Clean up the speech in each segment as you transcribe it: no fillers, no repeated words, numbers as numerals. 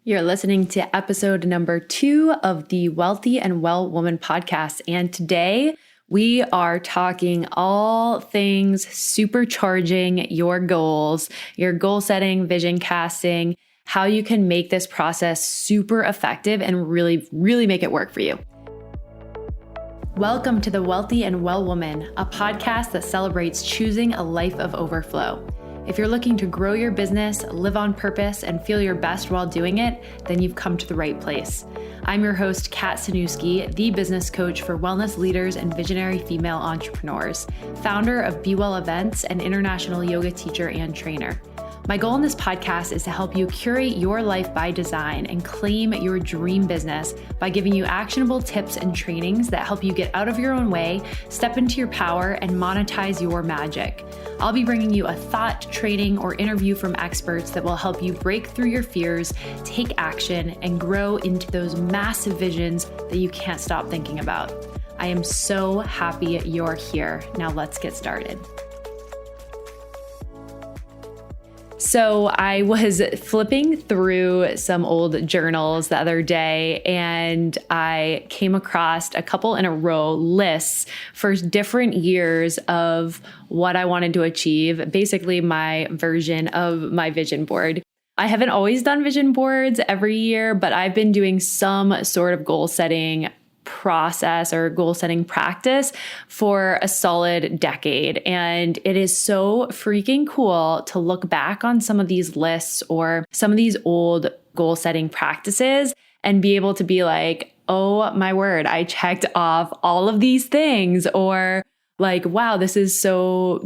You're listening to episode number 2 of the Wealthy and Well Woman podcast. And today we are talking all things supercharging your goals, your goal setting, vision casting, how you can make this process super effective and really make it work for you. Welcome to the Wealthy and Well Woman, a podcast that celebrates choosing a life of overflow. If you're looking to grow your business, live on purpose, and feel your best while doing it, then you've come to the right place. I'm your host, Kat Sanuski, the business coach for wellness leaders and visionary female entrepreneurs, founder of Be Well Events, and international yoga teacher and trainer. My goal in this podcast is to help you curate your life by design and claim your dream business by giving you actionable tips and trainings that help you get out of your own way, step into your power, and monetize your magic. I'll be bringing you a thought, training, or interview from experts that will help you break through your fears, take action, and grow into those massive visions that you can't stop thinking about. I am so happy you're here. Now let's get started. So I was flipping through some old journals the other day, and I came across a couple in a row lists for different years of what I wanted to achieve, basically my version of my vision board. I haven't always done vision boards every year, but I've been doing some sort of goal setting process or goal setting practice for a solid decade. And it is so freaking cool to look back on some of these lists or some of these old goal setting practices and be able to be like, oh my word, I checked off all of these things, or like, wow, this is so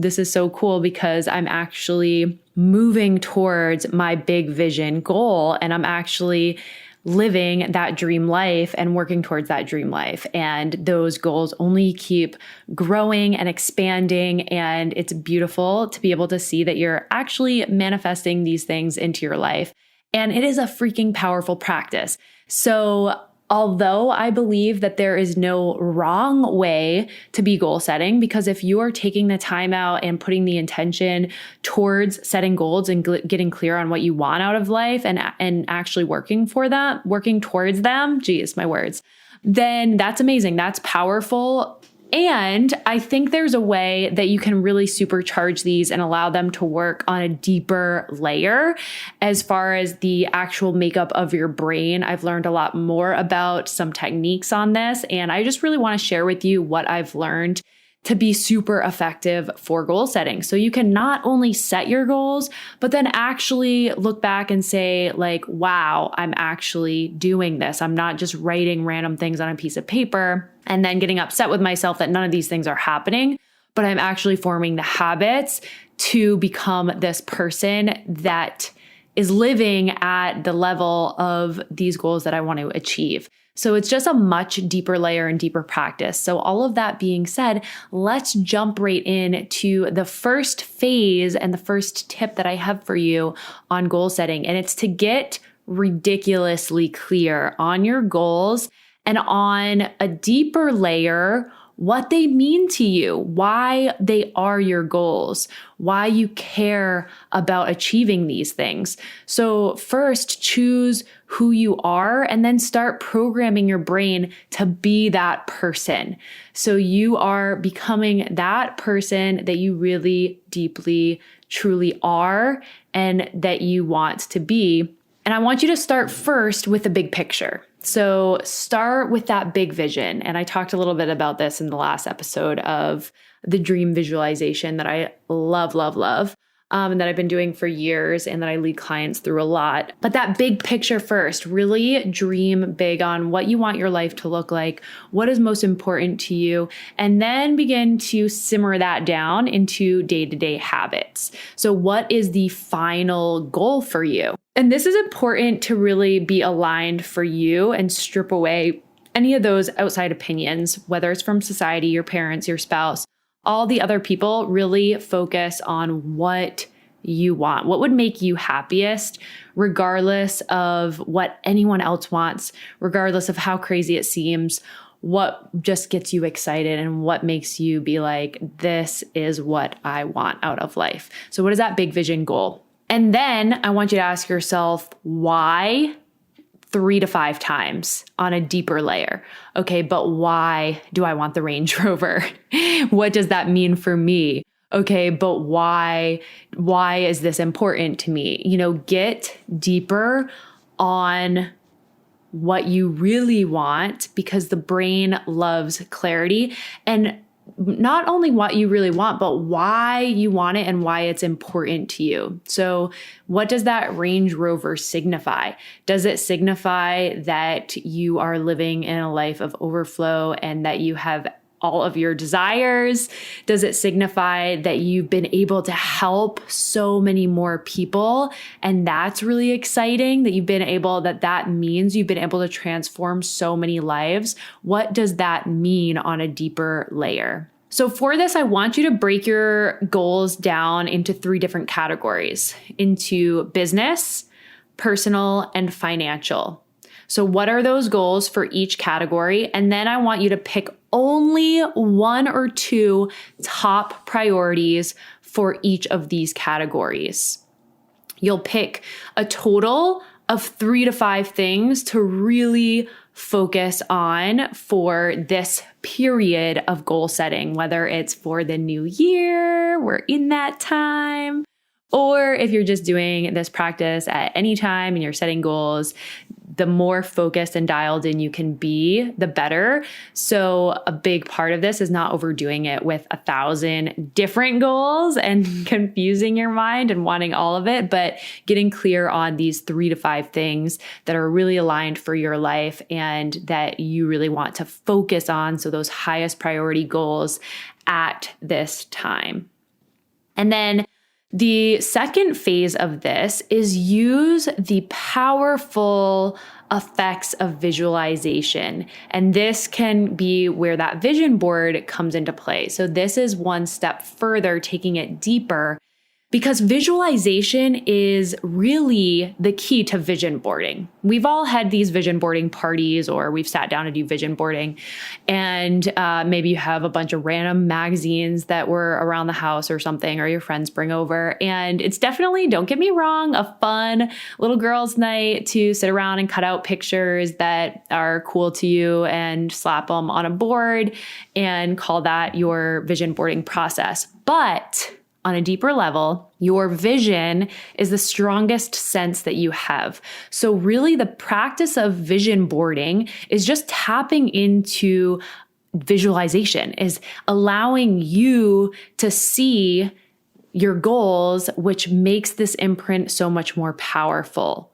cool because I'm actually moving towards my big vision goal and I'm actually living that dream life and working towards that dream life. And those goals only keep growing and expanding. And it's beautiful to be able to see that you're actually manifesting these things into your life. And it is a freaking powerful practice. So although I believe that there is no wrong way to be goal setting, because if you are taking the time out and putting the intention towards setting goals and getting clear on what you want out of life and actually working towards them, geez, my words, then that's amazing. That's powerful. And I think there's a way that you can really supercharge these and allow them to work on a deeper layer as far as the actual makeup of your brain. I've learned a lot more about some techniques on this, and I just really want to share with you what I've learned to be super effective for goal setting. So you can not only set your goals, but then actually look back and say like, wow, I'm actually doing this. I'm not just writing random things on a piece of paper and then getting upset with myself that none of these things are happening, but I'm actually forming the habits to become this person that is living at the level of these goals that I want to achieve. So it's just a much deeper layer and deeper practice. So all of that being said, let's jump right in to the first phase and the first tip that I have for you on goal setting. And it's to get ridiculously clear on your goals and on a deeper layer, what they mean to you, why they are your goals, why you care about achieving these things. So first, choose who you are and then start programming your brain to be that person. So you are becoming that person that you really deeply, truly are and that you want to be. And I want you to start first with the big picture. So start with that big vision. And I talked a little bit about this in the last episode of the dream visualization that I love, and that I've been doing for years and that I lead clients through a lot. But that big picture first, really dream big on what you want your life to look like, what is most important to you, and then begin to simmer that down into day-to-day habits. So what is the final goal for you? And this is important to really be aligned for you and strip away any of those outside opinions, whether it's from society, your parents, your spouse, all the other people. Really focus on what you want, what would make you happiest, regardless of what anyone else wants, regardless of how crazy it seems, what just gets you excited and what makes you be like, this is what I want out of life. So what is that big vision goal? And then I want you to ask yourself, why 3 to 5 times on a deeper layer. Okay, but why do I want the Range Rover? What does that mean for me? Okay, but why is this important to me? Get deeper on what you really want, because the brain loves clarity, and not only what you really want, but why you want it and why it's important to you. So what does that Range Rover signify? Does it signify that you are living in a life of overflow and that you have all of your desires? Does it signify that you've been able to help so many more people? And that's really exciting, that means you've been able to transform so many lives. What does that mean on a deeper layer? So for this, I want you to break your goals down into 3 different categories: into business, personal, and financial. So what are those goals for each category? And then I want you to pick only 1 or 2 top priorities for each of these categories. You'll pick a total of 3 to 5 things to really focus on for this period of goal setting, whether it's for the new year, we're in that time, or if you're just doing this practice at any time and you're setting goals. The more focused and dialed in you can be, the better. So a big part of this is not overdoing it with 1,000 different goals and confusing your mind and wanting all of it, but getting clear on these 3 to 5 things that are really aligned for your life and that you really want to focus on. So those highest priority goals at this time. And then the second phase of this is use the powerful effects of visualization. And this can be where that vision board comes into play. So this is one step further, taking it deeper, because visualization is really the key to vision boarding. We've all had these vision boarding parties, or we've sat down to do vision boarding, and maybe you have a bunch of random magazines that were around the house or something, or your friends bring over. And it's definitely, don't get me wrong, a fun little girls' night to sit around and cut out pictures that are cool to you and slap them on a board and call that your vision boarding process. But on a deeper level, your vision is the strongest sense that you have. So really the practice of vision boarding is just tapping into visualization, is allowing you to see your goals, which makes this imprint so much more powerful.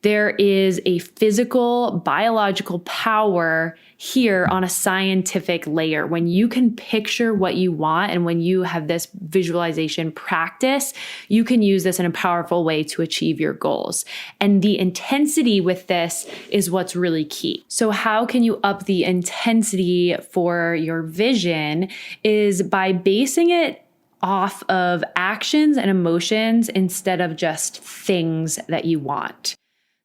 There is a physical, biological power here on a scientific layer. When you can picture what you want and when you have this visualization practice, you can use this in a powerful way to achieve your goals. And the intensity with this is what's really key. So how can you up the intensity for your vision is by basing it off of actions and emotions instead of just things that you want.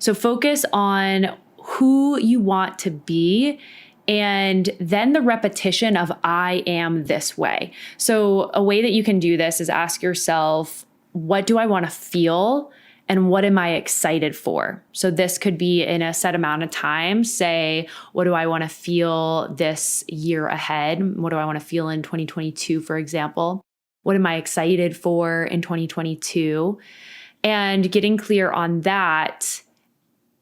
So focus on who you want to be, and then the repetition of I am this way. So a way that you can do this is ask yourself, what do I want to feel? And what am I excited for? So this could be in a set amount of time. Say, what do I want to feel this year ahead? What do I want to feel in 2022, for example? What am I excited for in 2022? And getting clear on that.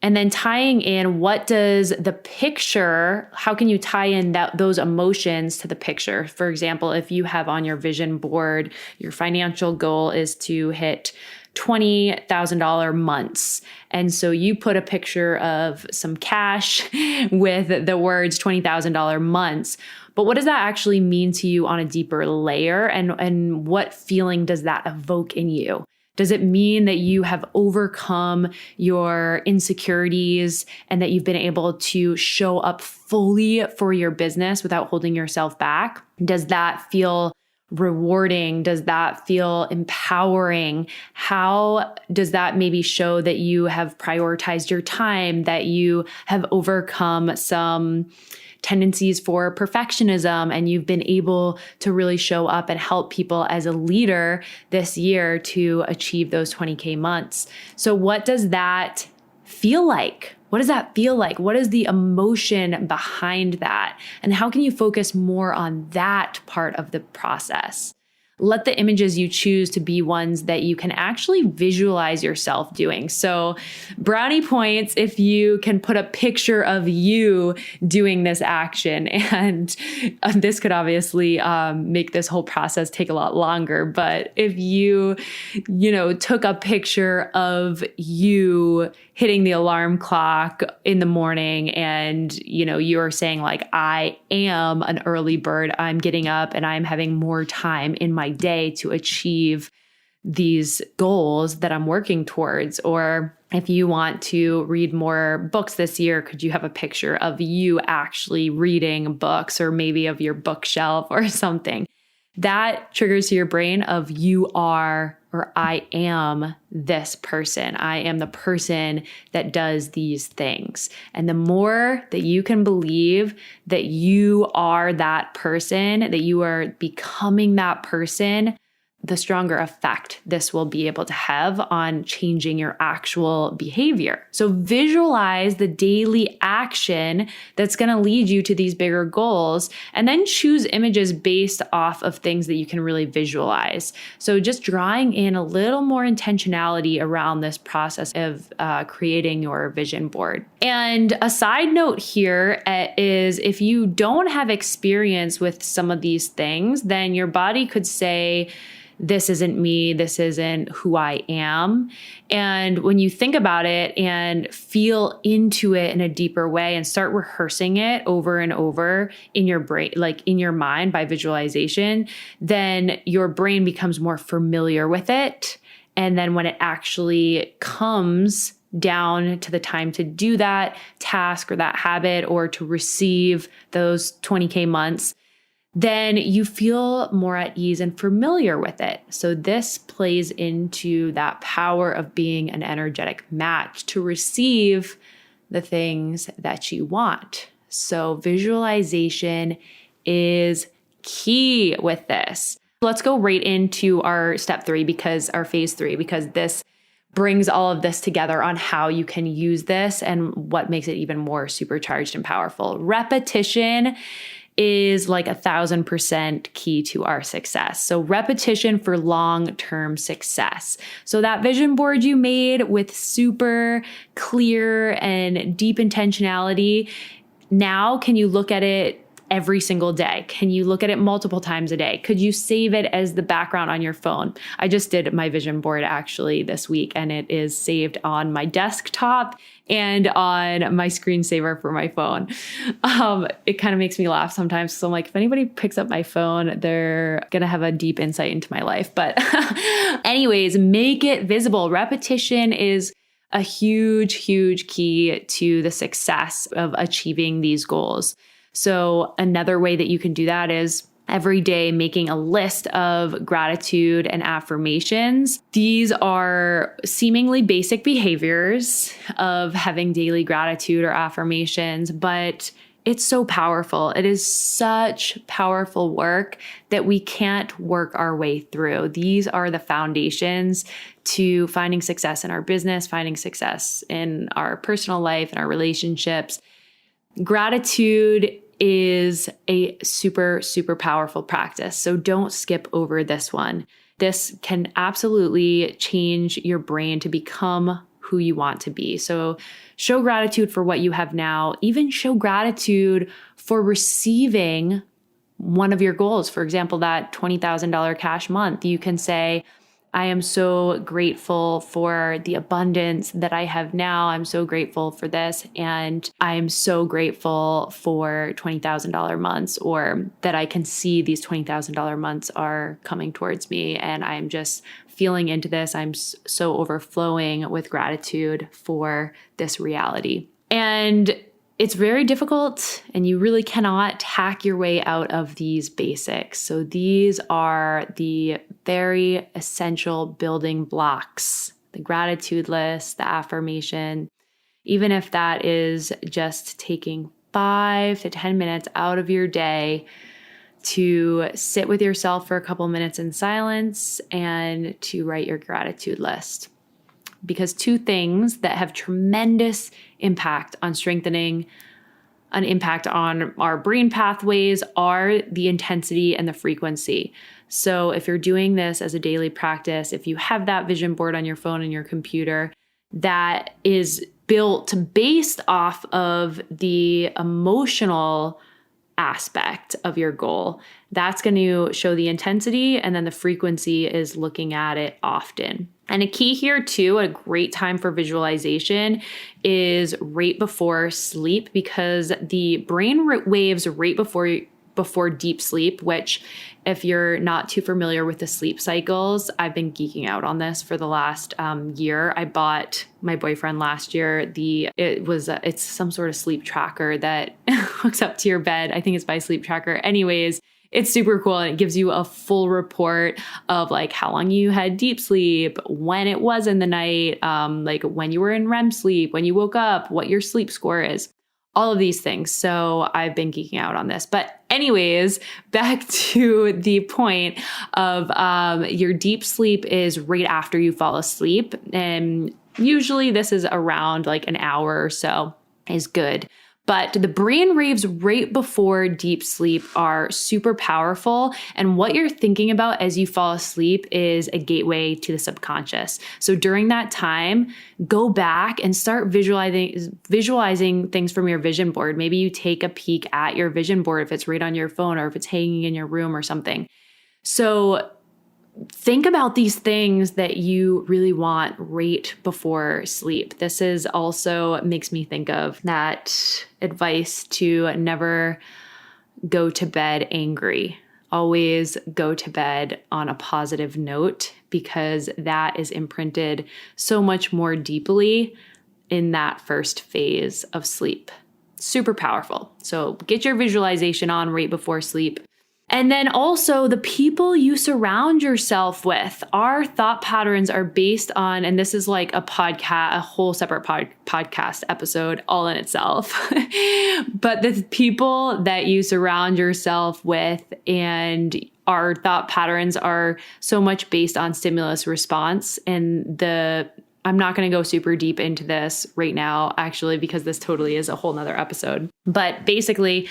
And then tying in, what does the picture, how can you tie in those emotions to the picture? For example, if you have on your vision board, your financial goal is to hit $20,000 months. And so you put a picture of some cash with the words $20,000 months. But what does that actually mean to you on a deeper layer? And what feeling does that evoke in you? Does it mean that you have overcome your insecurities and that you've been able to show up fully for your business without holding yourself back? Does that feel rewarding? Does that feel empowering? How does that maybe show that you have prioritized your time, that you have overcome some tendencies for perfectionism, and you've been able to really show up and help people as a leader this year to achieve those 20K months? So what does that feel like? What does that feel like? What is the emotion behind that? And how can you focus more on that part of the process? Let the images you choose to be ones that you can actually visualize yourself doing. So brownie points if you can put a picture of you doing this action. And this could obviously make this whole process take a lot longer. But if you took a picture of you hitting the alarm clock in the morning and, you're saying like, I am an early bird. I'm getting up and I'm having more time in my day to achieve these goals that I'm working towards. Or if you want to read more books this year, could you have a picture of you actually reading books, or maybe of your bookshelf or something? That triggers to your brain of you are, or I am this person. I am the person that does these things. And the more that you can believe that you are that person, that you are becoming that person, the stronger effect this will be able to have on changing your actual behavior. So visualize the daily action that's going to lead you to these bigger goals, and then choose images based off of things that you can really visualize. So just drawing in a little more intentionality around this process of creating your vision board. And a side note here is if you don't have experience with some of these things, then your body could say, this isn't me, this isn't who I am. And when you think about it and feel into it in a deeper way and start rehearsing it over and over in your brain, like in your mind by visualization, then your brain becomes more familiar with it. And then when it actually comes down to the time to do that task or that habit, or to receive those 20K months, then you feel more at ease and familiar with it. So this plays into that power of being an energetic match to receive the things that you want. So visualization is key with this. Let's go right into our step 3, because our phase 3, because this brings all of this together on how you can use this and what makes it even more supercharged and powerful. Repetition is like 1,000% key to our success. So repetition for long-term success. So that vision board you made with super clear and deep intentionality, now can you look at it every single day? Can you look at it multiple times a day? Could you save it as the background on your phone? I just did my vision board actually this week, and it is saved on my desktop and on my screensaver for my phone. It kind of makes me laugh sometimes. So I'm like, if anybody picks up my phone, they're going to have a deep insight into my life. But anyways, make it visible. Repetition is a huge, huge key to the success of achieving these goals. So another way that you can do that is every day making a list of gratitude and affirmations. These are seemingly basic behaviors of having daily gratitude or affirmations, but it's so powerful. It is such powerful work that we can't work our way through. These are the foundations to finding success in our business, finding success in our personal life and our relationships. Gratitude is a super, super powerful practice. So don't skip over this one. This can absolutely change your brain to become who you want to be. So show gratitude for what you have now. Even show gratitude for receiving one of your goals. For example, that $20,000 cash month. You can say, I am so grateful for the abundance that I have now. I'm so grateful for this. And I'm so grateful for $20,000 months, or that I can see these $20,000 months are coming towards me. And I'm just feeling into this. I'm so overflowing with gratitude for this reality. And it's very difficult, and you really cannot hack your way out of these basics. So these are the very essential building blocks: the gratitude list, the affirmation. Even if that is just taking 5 to 10 minutes out of your day to sit with yourself for a couple minutes in silence and to write your gratitude list. because two things that have tremendous impact on strengthening an impact on our brain pathways are the intensity and the frequency. So if you're doing this as a daily practice, if you have that vision board on your phone and your computer that is built based off of the emotional aspect of your goal, that's going to show the intensity, and then the frequency is looking at it often. And a key here too, a great time for visualization is right before sleep, because the brain waves right before deep sleep, which if you're not too familiar with the sleep cycles, I've been geeking out on this for the last year. I bought my boyfriend last year. It's some sort of sleep tracker that hooks up to your bed. I think it's by Sleep Tracker. Anyways, it's super cool, and it gives you a full report of like how long you had deep sleep, when it was in the night, like when you were in REM sleep, when you woke up, what your sleep score is, all of these things. So I've been geeking out on this. But anyways, back to the point of your deep sleep is right after you fall asleep. And usually this is around like an hour or so is good. But the brain waves right before deep sleep are super powerful. And what you're thinking about as you fall asleep is a gateway to the subconscious. So during that time, go back and start visualizing things from your vision board. Maybe you take a peek at your vision board if it's right on your phone or if it's hanging in your room or something. So think about these things that you really want right before sleep. This is also makes me think of that advice to never go to bed angry. Always go to bed on a positive note, because that is imprinted so much more deeply in that first phase of sleep. Super powerful. So get your visualization on right before sleep. And then also the people you surround yourself with. Our thought patterns are based on, and this is like a whole separate podcast episode all in itself. But the people that you surround yourself with and our thought patterns are so much based on stimulus response. And I'm not going to go super deep into this right now, actually, because this totally is a whole nother episode. But basically,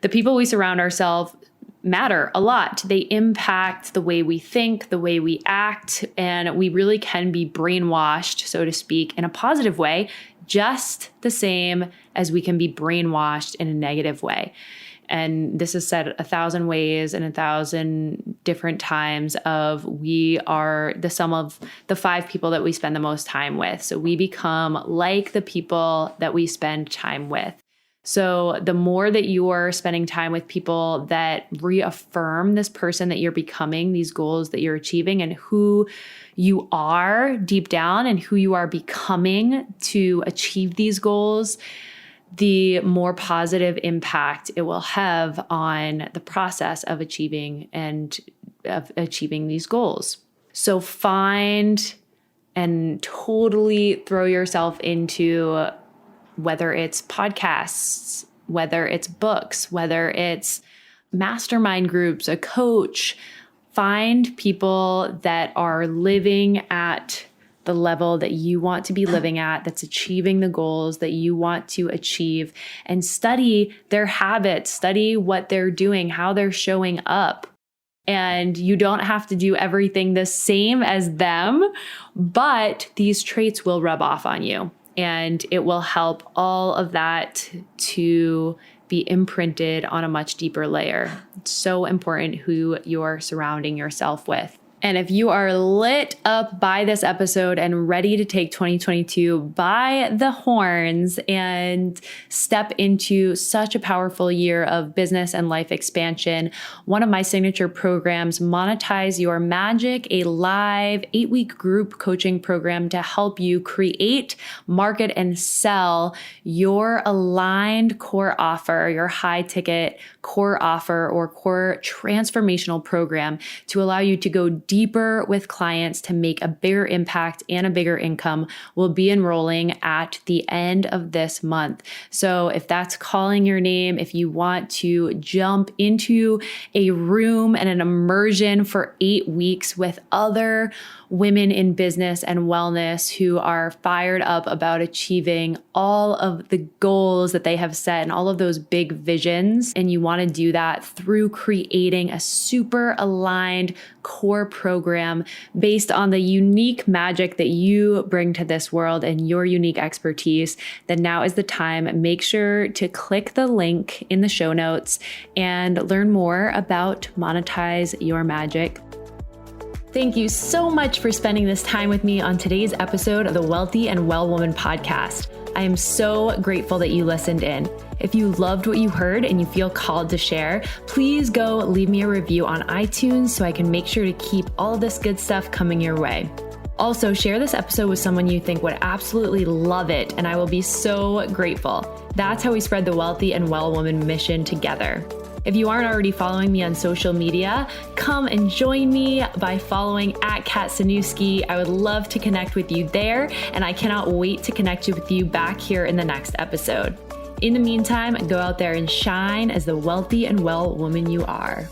the people we surround ourselves matter a lot. They impact the way we think, the way we act, and we really can be brainwashed, so to speak, in a positive way, just the same as we can be brainwashed in a negative way. And this is said 1,000 ways and 1,000 different times of we are the sum of the 5 people that we spend the most time with. So we become like the people that we spend time with. So the more that you're spending time with people that reaffirm this person that you're becoming, these goals that you're achieving, and who you are deep down and who you are becoming to achieve these goals, the more positive impact it will have on the process of achieving these goals. So find and totally throw yourself into, whether it's podcasts, whether it's books, whether it's mastermind groups, a coach, find people that are living at the level that you want to be living at, that's achieving the goals that you want to achieve, and study their habits, study what they're doing, how they're showing up. And you don't have to do everything the same as them, but these traits will rub off on you. And it will help all of that to be imprinted on a much deeper layer. It's so important who you're surrounding yourself with. And if you are lit up by this episode and ready to take 2022 by the horns and step into such a powerful year of business and life expansion, one of my signature programs, Monetize Your Magic, a live 8-week group coaching program to help you create, market, and sell your aligned core offer, your high ticket core offer or core transformational program to allow you to go deep deeper with clients to make a bigger impact and a bigger income will be enrolling at the end of this month. So if that's calling your name, if you want to jump into a room and an immersion for 8 weeks with other women in business and wellness who are fired up about achieving all of the goals that they have set and all of those big visions, and you want to do that through creating a super aligned core program based on the unique magic that you bring to this world and your unique expertise, then now is the time. Make sure to click the link in the show notes and learn more about Monetize Your Magic. Thank you so much for spending this time with me on today's episode of the Wealthy and Well Woman podcast. I am so grateful that you listened in. If you loved what you heard and you feel called to share, please go leave me a review on iTunes so I can make sure to keep all this good stuff coming your way. Also, share this episode with someone you think would absolutely love it, and I will be so grateful. That's how we spread the Wealthy and Well Woman mission together. If you aren't already following me on social media, come and join me by following @KatSanewski. I would love to connect with you there, and I cannot wait to connect with you back here in the next episode. In the meantime, go out there and shine as the wealthy and well woman you are.